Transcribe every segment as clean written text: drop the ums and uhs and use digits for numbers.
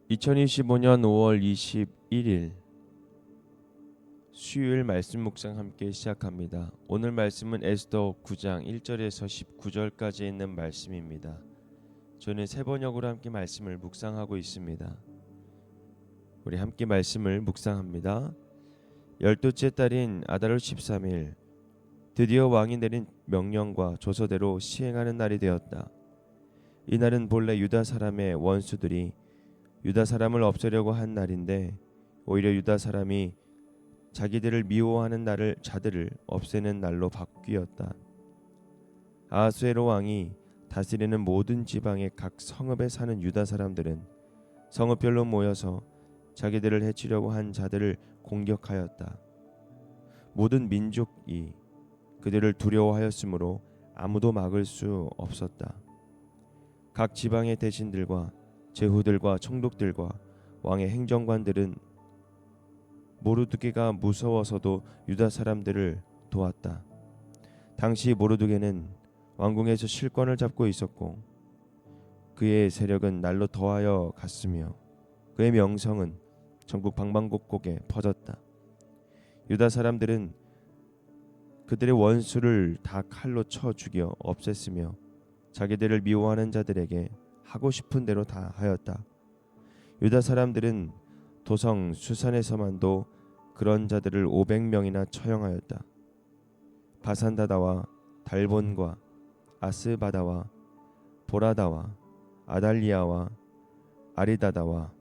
(2025년 5월 21일) 수요일 말씀 묵상 함께 시작합니다. 오늘 말씀은 에스더 9장 1절에서 19절까지 있는 말씀입니다. 저는 세 번역으로 함께 말씀을 묵상하고 있습니다. 우리 함께 말씀을 묵상합니다. 12째 달인 아달월 13일, 드디어 왕이 내린 명령과 조서대로 시행하는 날이 되었다. 이날은 본래 유다 사람의 원수들이 유다 사람을 없애려고 한 날인데, 오히려 유다 사람이 자기들을 미워하는 자들을 없애는 날로 바뀌었다. 아하수에로 왕이 다스리는 모든 지방의 각 성읍에 사는 유다 사람들은 성읍별로 모여서 자기들을 해치려고 한 자들을 공격하였다. 모든 민족이 그들을 두려워하였으므로 아무도 막을 수 없었다. 각 지방의 대신들과 제후들과 총독들과 왕의 행정관들은 모르드게가 무서워서도 유다 사람들을 도왔다. 당시 모르드게는 왕궁에서 실권을 잡고 있었고, 그의 세력은 날로 더하여 갔으며 그의 명성은 전국 방방곡곡에 퍼졌다. 유다 사람들은 그들의 원수를 다 칼로 쳐 죽여 없앴으며 자기들을 미워하는 자들에게 하고 싶은 대로 다 하였다. 유다 사람들은 도성 수산에서만도 그런 자들을 500명이나 처형하였다. 바산다다와 달본과 아스바다와 보라다와 아달리아와 아리다다와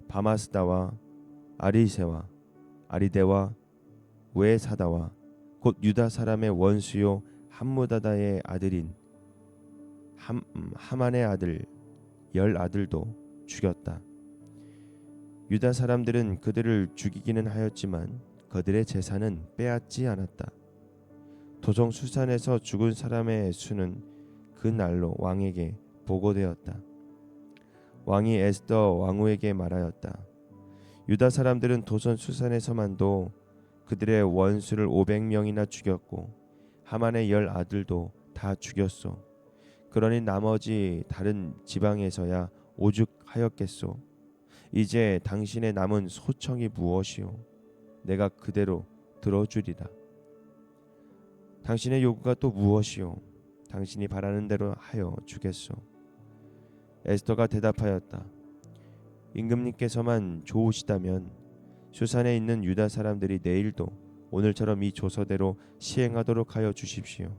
바마스다와 아리세와 아리데와 외사다와 곧 유다 사람의 원수요 함무다다의 아들인 하만의 아들 열 아들도 죽였다. 유다 사람들은 그들을 죽이기는 하였지만 그들의 재산은 빼앗지 않았다. 도성 수산에서 죽은 사람의 수는 그 날로 왕에게 보고되었다. 왕이 에스더 왕후에게 말하였다. 유다 사람들은 도성 수산에서만도 그들의 원수를 500명이나 죽였고 하만의 10 아들도 다 죽였소. 그러니 나머지 다른 지방에서야 오죽하였겠소. 이제 당신의 남은 소청이 무엇이오? 내가 그대로 들어주리라. 당신의 요구가 또 무엇이오? 당신이 바라는 대로 하여 주겠소. 에스더가 대답하였다. 임금님께서만 좋으시다면 수산에 있는 유다 사람들이 내일도 오늘처럼 이 조서대로 시행하도록 하여 주십시오.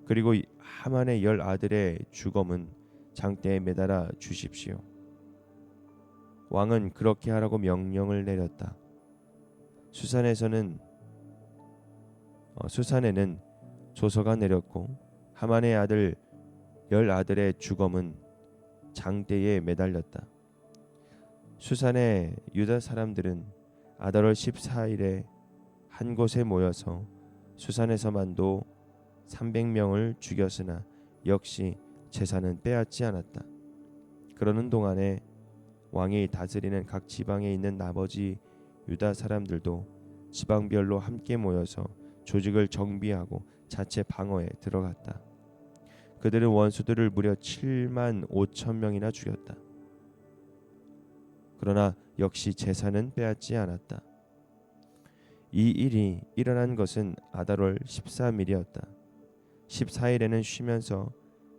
그리고 하만의 10 아들의 주검은 장대에 매달아 주십시오. 왕은 그렇게 하라고 명령을 내렸다. 수산에는 조서가 내렸고 하만의 아들 10 아들의 주검은 장대에 매달렸다. 수산의 유다 사람들은 아달월 14일에 한 곳에 모여서 수산에서만도 300명을 죽였으나 역시 재산은 빼앗지 않았다. 그러는 동안에 왕이 다스리는 각 지방에 있는 나머지 유다 사람들도 지방별로 함께 모여서 조직을 정비하고 자체 방어에 들어갔다. 그들은 원수들을 무려 7만 5천 명이나 죽였다. 그러나 역시 재산은 빼앗지 않았다. 이 일이 일어난 것은 아달월 13일이었다. 14일에는 쉬면서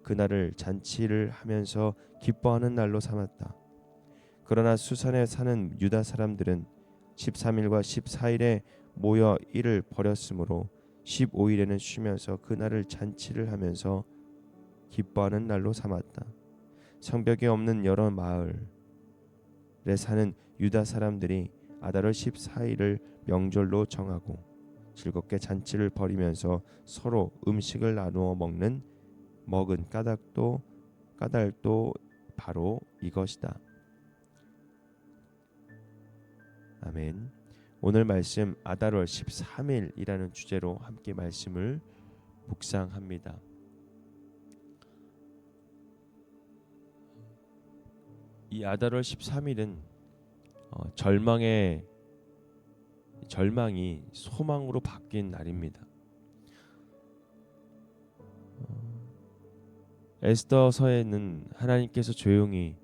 그날을 잔치를 하면서 기뻐하는 날로 삼았다. 그러나 수산에 사는 유다 사람들은 13일과 14일에 모여 일을 벌였으므로 15일에는 쉬면서 그날을 잔치를 하면서 기뻐하는 날로 삼았다. 성벽이 없는 여러 마을에 사는 유다 사람들이 아달월 14일을 명절로 정하고 즐겁게 잔치를 벌이면서 서로 음식을 나누어 먹은 까닭도 바로 이것이다. 아멘. 오늘 말씀 아달월 13일이라는 주제로 함께 말씀을 묵상합니다. 이 아달월 13일은 절망이 소망으로 바뀐 날입니다. 에스더서에는 하나님께서 조용히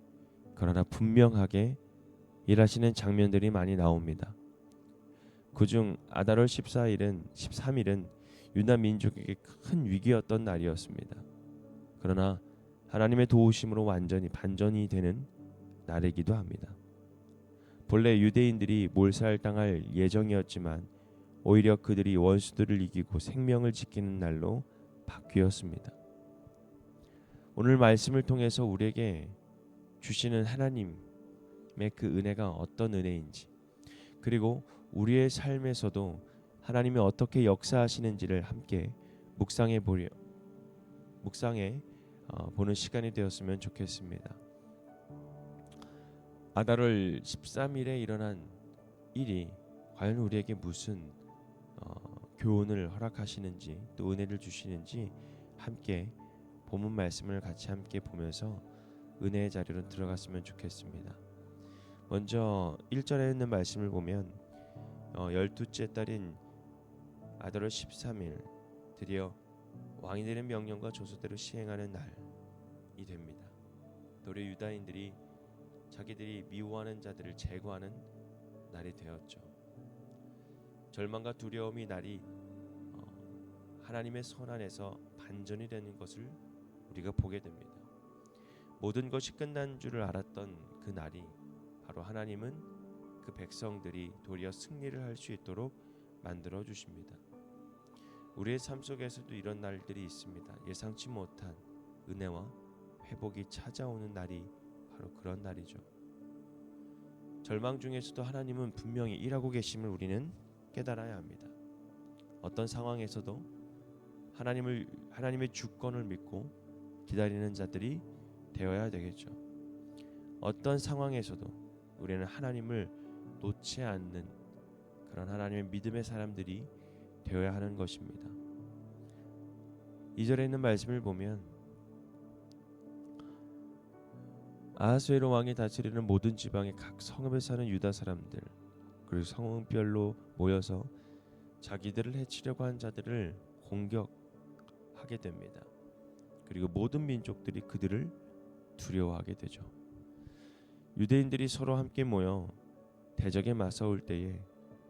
그러나 분명하게 일하시는 장면들이 많이 나옵니다. 그중 아달월 13일은 유다 민족에게 큰 위기였던 날이었습니다. 그러나 하나님의 도우심으로 완전히 반전이 되는 날이기도 합니다. 본래 유대인들이 몰살당할 예정이었지만 오히려 그들이 원수들을 이기고 생명을 지키는 날로 바뀌었습니다. 오늘 말씀을 통해서 우리에게 주시는 하나님의 그 은혜가 어떤 은혜인지, 그리고 우리의 삶에서도 하나님이 어떻게 역사하시는지를 함께 묵상해 보는 시간이 되었으면 좋겠습니다. 아달월 13일에 일어난 일이 과연 우리에게 무슨 교훈을 허락하시는지, 또 은혜를 주시는지 함께 본문 말씀을 같이 함께 보면서 은혜의 자리로 들어갔으면 좋겠습니다. 먼저 1절에 있는 말씀을 보면 12째 달인 아달월 13일 드디어 왕이 되는 명령과 조서대로 시행하는 날이 됩니다. 도리어 유다인들이 자기들이 미워하는 자들을 제거하는 날이 되었죠. 절망과 두려움이 날이 하나님의 손 안에서 반전이 되는 것을 우리가 보게 됩니다. 모든 것이 끝난 줄을 알았던 그 날이 바로 하나님은 그 백성들이 도리어 승리를 할 수 있도록 만들어 주십니다. 우리의 삶 속에서도 이런 날들이 있습니다. 예상치 못한 은혜와 회복이 찾아오는 날이 바로 그런 날이죠. 절망 중에서도 하나님은 분명히 일하고 계심을 우리는 깨달아야 합니다. 어떤 상황에서도 하나님의 주권을 믿고 기다리는 자들이 되어야 되겠죠. 어떤 상황에서도 우리는 하나님을 놓지 않는 그런 하나님의 믿음의 사람들이 되어야 하는 것입니다. 2절에 있는 말씀을 보면 아하수에로 왕이 다스리는 모든 지방의 각 성읍에 사는 유다 사람들, 그리고 성읍별로 모여서 자기들을 해치려고 한 자들을 공격하게 됩니다. 그리고 모든 민족들이 그들을 두려워하게 되죠. 유대인들이 서로 함께 모여 대적에 맞서올 때에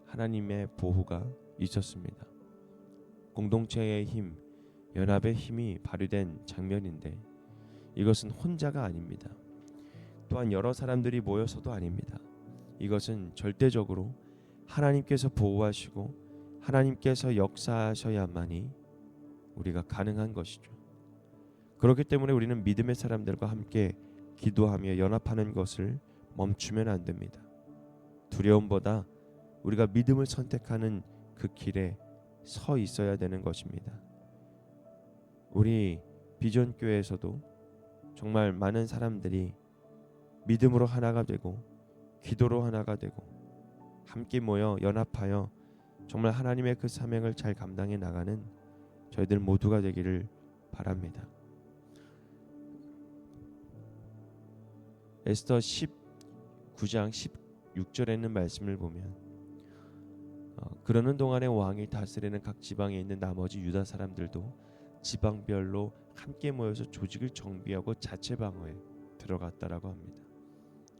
하나님의 보호가 있었습니다. 공동체의 힘, 연합의 힘이 발휘된 장면인데 이것은 혼자가 아닙니다. 또한 여러 사람들이 모여서도 아닙니다. 이것은 절대적으로 하나님께서 보호하시고 하나님께서 역사하셔야만이 우리가 가능한 것이죠. 그렇기 때문에 우리는 믿음의 사람들과 함께 기도하며 연합하는 것을 멈추면 안 됩니다. 두려움보다 우리가 믿음을 선택하는 그 길에 서 있어야 되는 것입니다. 우리 비전교회에서도 정말 많은 사람들이 믿음으로 하나가 되고 기도로 하나가 되고 함께 모여 연합하여 정말 하나님의 그 사명을 잘 감당해 나가는 저희들 모두가 되기를 바랍니다. 에스더 19장 16절에 있는 말씀을 보면 그러는 동안에 왕이 다스리는 각 지방에 있는 나머지 유다 사람들도 지방별로 함께 모여서 조직을 정비하고 자체 방어에 들어갔다라고 합니다.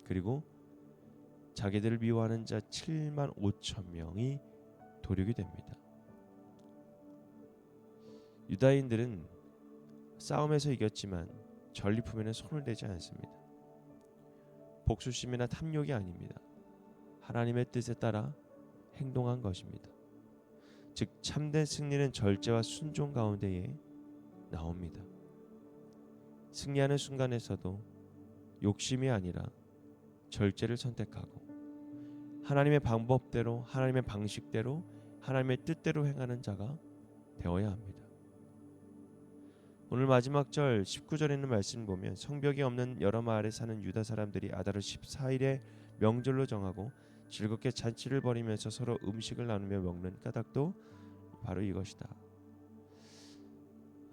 그리고 자기들을 미워하는 자 7만 5천 명이 도륙이 됩니다. 유다인들은 싸움에서 이겼지만 전리품에는 손을 대지 않습니다. 복수심이나 탐욕이 아닙니다. 하나님의 뜻에 따라 행동한 것입니다. 즉 참된 승리는 절제와 순종 가운데에 나옵니다. 승리하는 순간에서도 욕심이 아니라 절제를 선택하고 하나님의 방법대로, 하나님의 방식대로, 하나님의 뜻대로 행하는 자가 되어야 합니다. 오늘 마지막 절 19절에 있는 말씀 보면 성벽이 없는 여러 마을에 사는 유다 사람들이 아달월 14일에 명절로 정하고 즐겁게 잔치를 벌이면서 서로 음식을 나누며 먹는 까닭도 바로 이것이다.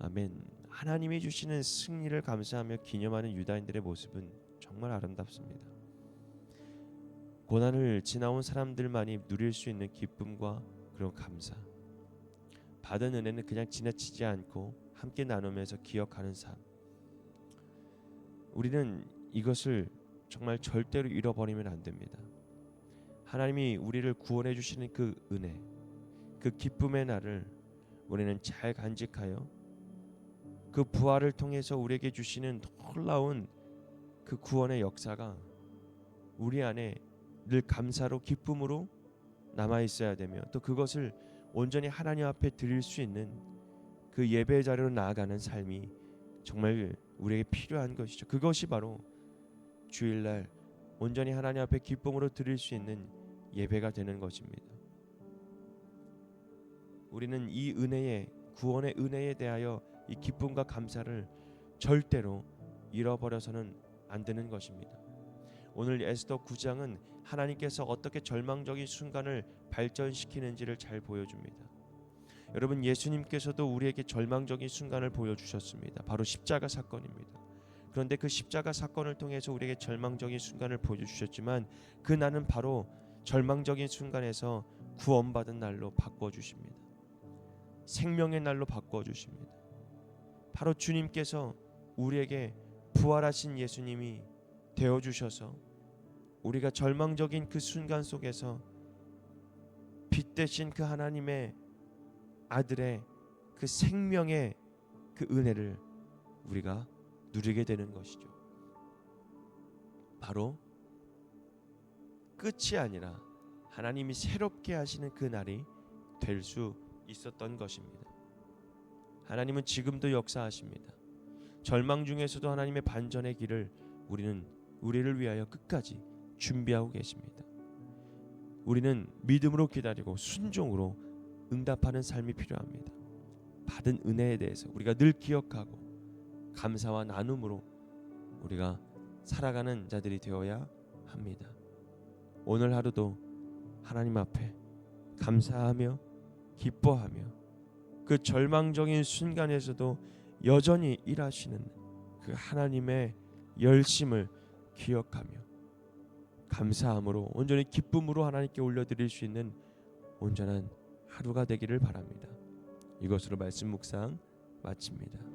아멘. 하나님이 주시는 승리를 감사하며 기념하는 유다인들의 모습은 정말 아름답습니다. 고난을 지나온 사람들만이 누릴 수 있는 기쁨과 그런 감사, 받은 은혜는 그냥 지나치지 않고 함께 나누면서 기억하는 삶. 우리는 이것을 정말 절대로 잃어버리면 안 됩니다. 하나님이 우리를 구원해 주시는 그 은혜, 그 기쁨의 날을 우리는 잘 간직하여 그 부활을 통해서 우리에게 주시는 놀라운 그 구원의 역사가 우리 안에 늘 감사로 기쁨으로 남아 있어야 되며, 또 그것을 온전히 하나님 앞에 드릴 수 있는 그 예배의 자리로 나아가는 삶이 정말 우리에게 필요한 것이죠. 그것이 바로 주일날 온전히 하나님 앞에 기쁨으로 드릴 수 있는 예배가 되는 것입니다. 우리는 이 은혜의 구원의 은혜에 대하여 이 기쁨과 감사를 절대로 잃어버려서는 안 되는 것입니다. 오늘 에스더 9장은 하나님께서 어떻게 절망적인 순간을 발전시키는지를 잘 보여줍니다. 여러분, 예수님께서도 우리에게 절망적인 순간을 보여주셨습니다. 바로 십자가 사건입니다. 그런데 그 십자가 사건을 통해서 우리에게 절망적인 순간을 보여주셨지만 그 날은 바로 절망적인 순간에서 구원받은 날로 바꿔주십니다. 생명의 날로 바꿔주십니다. 바로 주님께서 우리에게 부활하신 예수님이 되어주셔서 우리가 절망적인 그 순간 속에서 빛 대신 그 하나님의 아들의 그 생명의 그 은혜를 우리가 누리게 되는 것이죠. 바로 끝이 아니라 하나님이 새롭게 하시는 그 날이 될 수 있었던 것입니다. 하나님은 지금도 역사하십니다. 절망 중에서도 하나님의 반전의 길을 우리를 위하여 끝까지 준비하고 계십니다. 우리는 믿음으로 기다리고 순종으로 응답하는 삶이 필요합니다. 받은 은혜에 대해서 우리가 늘 기억하고 감사와 나눔으로 우리가 살아가는 자들이 되어야 합니다. 오늘 하루도 하나님 앞에 감사하며 기뻐하며 그 절망적인 순간에서도 여전히 일하시는 그 하나님의 열심을 기억하며 감사함으로 온전히 기쁨으로 하나님께 올려드릴 수 있는 온전한 하루가 되기를 바랍니다. 이것으로 말씀 묵상 마칩니다.